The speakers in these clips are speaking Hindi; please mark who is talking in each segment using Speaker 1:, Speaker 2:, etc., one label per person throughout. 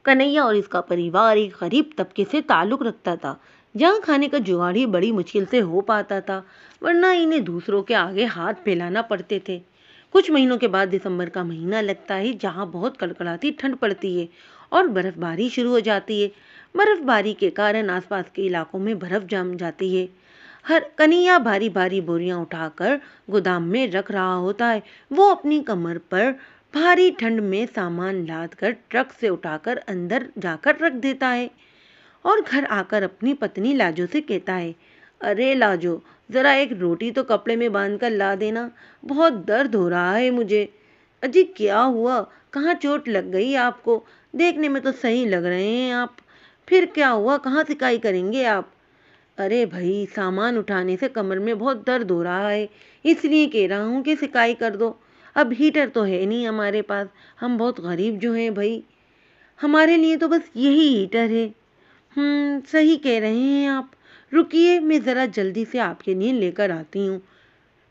Speaker 1: कन्हैया और इसका परिवार एक गरीब तबके से ताल्लुक रखता था, जहाँ खाने का जुगाड़ ही बड़ी मुश्किल से हो पाता था, वरना इन्हें दूसरों के आगे हाथ फैलाना पड़ते थे। कुछ महीनों के बाद दिसंबर का महीना लगता है, जहाँ बहुत कड़कड़ाती ठंड पड़ती है और बर्फबारी शुरू हो जाती है। बर्फबारी के कारण आसपास के इलाकों में बर्फ जम जाती है। हर कन्हैया भारी भारी बोरियां उठाकर गोदाम में रख रहा होता है। वो अपनी कमर पर भारी ठंड में सामान लाद कर ट्रक से उठाकर अंदर जाकर रख देता है और घर आकर अपनी पत्नी लाजो से कहता है, अरे लाजो, जरा एक रोटी तो कपड़े में बांध कर ला देना, बहुत दर्द हो रहा है मुझे। अजी क्या हुआ, कहाँ चोट लग गई आपको? देखने में तो सही लग रहे हैं आप। फिर क्या हुआ, कहाँ सिकाई करेंगे आप? अरे भाई, सामान उठाने से कमर में बहुत दर्द हो रहा है, इसलिए कह रहा हूँ कि सिकाई कर दो। अब हीटर तो है नहीं हमारे पास, हम बहुत गरीब जो हैं भाई, हमारे लिए तो बस यही हीटर है। सही कह रहे हैं आप। रुकिए, मैं ज़रा जल्दी से आपके लिए लेकर आती हूँ।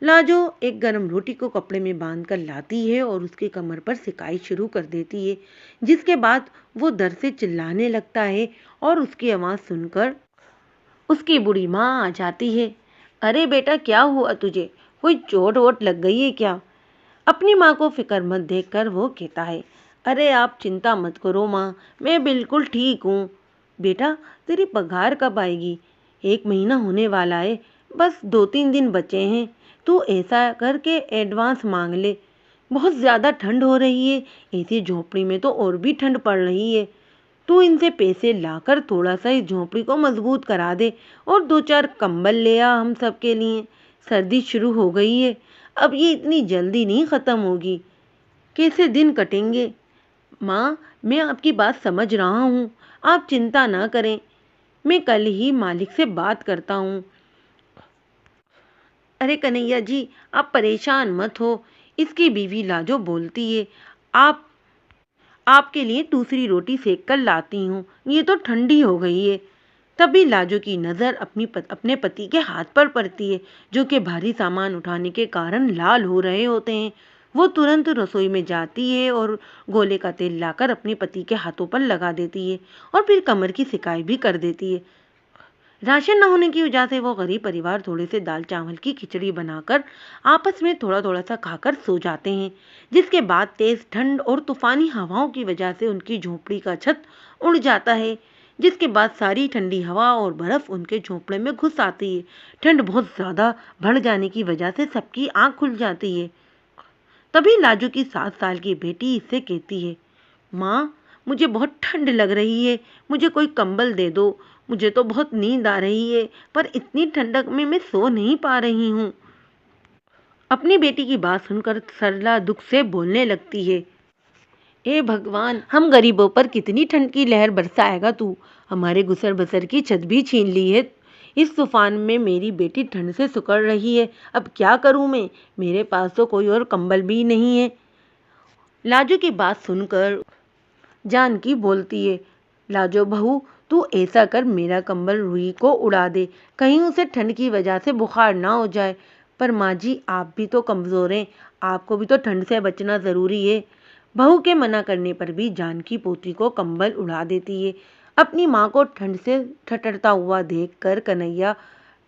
Speaker 1: लाजो एक गर्म रोटी को कपड़े में बांध कर लाती है और उसके कमर पर सिकाई शुरू कर देती है, जिसके बाद वो डर से चिल्लाने लगता है और उसकी आवाज़ सुनकर उसकी बूढ़ी माँ आ जाती है। अरे बेटा, क्या हुआ तुझे? कोई चोट वोट लग गई है क्या? अपनी माँ को फिक्रमंद देखकर वो कहता है, अरे आप चिंता मत करो माँ, मैं बिल्कुल ठीक हूँ। बेटा, तेरी पगार कब आएगी? 1 महीना होने वाला है, बस 2-3 दिन बचे हैं। तू ऐसा करके एडवांस मांग ले। बहुत ज़्यादा ठंड हो रही है, ऐसी झोपड़ी में तो और भी ठंड पड़ रही है। तू इनसे पैसे लाकर थोड़ा सा इस झोपड़ी को मजबूत करा दे और 2-4 कंबल ले आ हम सब के लिए। सर्दी शुरू हो गई है, अब ये इतनी जल्दी नहीं ख़त्म होगी। कैसे दिन कटेंगे? माँ, मैं आपकी बात समझ रहा हूँ, आप चिंता ना करें, मैं कल ही मालिक से बात करता हूँ। अरे कन्हैया जी, आप परेशान मत हो, इसकी बीवी लाजो बोलती है, आप आपके लिए दूसरी रोटी सेक कर लाती हूँ, ये तो ठंडी हो गई है। तभी लाजो की नज़र अपने पति के हाथ पर पड़ती है, जो कि भारी सामान उठाने के कारण लाल हो रहे होते हैं। वो तुरंत रसोई में जाती है और गोले का तेल लाकर अपने पति के हाथों पर लगा देती है और फिर कमर की सिकाई भी कर देती है। राशन न होने की वजह से वो गरीब परिवार थोड़े से दाल चावल की खिचड़ी बनाकर आपस में थोड़ा थोड़ा सा खाकर सो जाते हैं, जिसके बाद तेज ठंड और तूफानी हवाओं की वजह से उनकी झोपड़ी का छत उड़ जाता है, जिसके बाद सारी ठंडी हवा और बर्फ उनके झोपड़े में घुस आती है। ठंड बहुत ज़्यादा बढ़ जाने की वजह से सबकी आंख खुल जाती है। तभी लाजू की 7 साल की बेटी इससे कहती है, माँ, मुझे बहुत ठंड लग रही है, मुझे कोई कंबल दे दो। मुझे तो बहुत नींद आ रही है, पर इतनी ठंडक में मैं सो नहीं पा रही हूँ। अपनी बेटी की बात सुनकर सरला दुख से बोलने लगती है, हे भगवान, हम गरीबों पर कितनी ठंड की लहर बरसाएगा तू? हमारे गुसर बसर की छत भी छीन ली है। इस तूफान में मेरी बेटी ठंड से सुकड़ रही है, अब क्या करूँ मैं? मेरे पास तो कोई और कंबल भी नहीं है। लाजू की बात सुनकर जानकी बोलती है, लाजो बहू, तू ऐसा कर, मेरा कंबल रूही को उड़ा दे, कहीं उसे ठंड की वजह से बुखार ना हो जाए। पर माँ जी, आप भी तो कमज़ोर हैं, आपको भी तो ठंड से बचना ज़रूरी है। बहू के मना करने पर भी जानकी पोती को कंबल उड़ा देती है। अपनी माँ को ठंड से ठठरता हुआ देखकर कन्हैया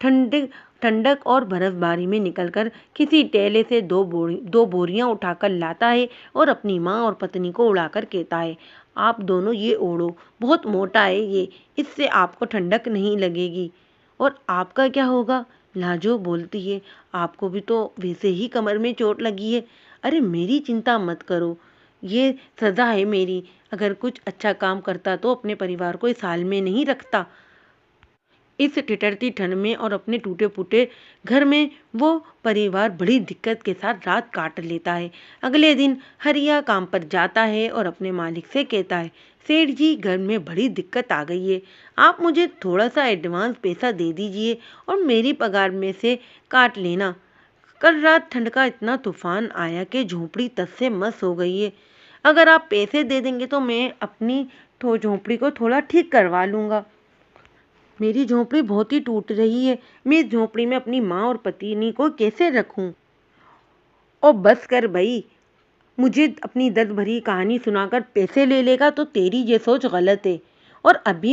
Speaker 1: ठंड ठंडक और बर्फबारी में निकलकर किसी टेले से दो बोरियां उठाकर लाता है और अपनी माँ और पत्नी को उड़ाकर कहता है, आप दोनों ये ओढ़ो, बहुत मोटा है ये, इससे आपको ठंडक नहीं लगेगी। और आपका क्या होगा? लाजो बोलती है, आपको भी तो वैसे ही कमर में चोट लगी है। अरे मेरी चिंता मत करो, ये सज़ा है मेरी। अगर कुछ अच्छा काम करता तो अपने परिवार को इस हाल में नहीं रखता। इस ठिठरती ठंड में और अपने टूटे फूटे घर में वो परिवार बड़ी दिक्कत के साथ रात काट लेता है। अगले दिन हरिया काम पर जाता है और अपने मालिक से कहता है, सेठ जी, घर में बड़ी दिक्कत आ गई है, आप मुझे थोड़ा सा एडवांस पैसा दे दीजिए और मेरी पगार में से काट लेना। कल रात ठंड का इतना तूफान आया कि झोंपड़ी तस से मस हो गई है। अगर आप पैसे दे देंगे तो मैं अपनी झोंपड़ी को थोड़ा ठीक करवा लूँगा। मेरी झोंपड़ी बहुत ही टूट रही है, मैं इस झोंपड़ी में अपनी माँ और पत्नी को कैसे रखूं? ओ बस कर भाई, मुझे अपनी दर्द भरी कहानी सुनाकर पैसे ले लेगा तो तेरी ये सोच गलत है। और अभी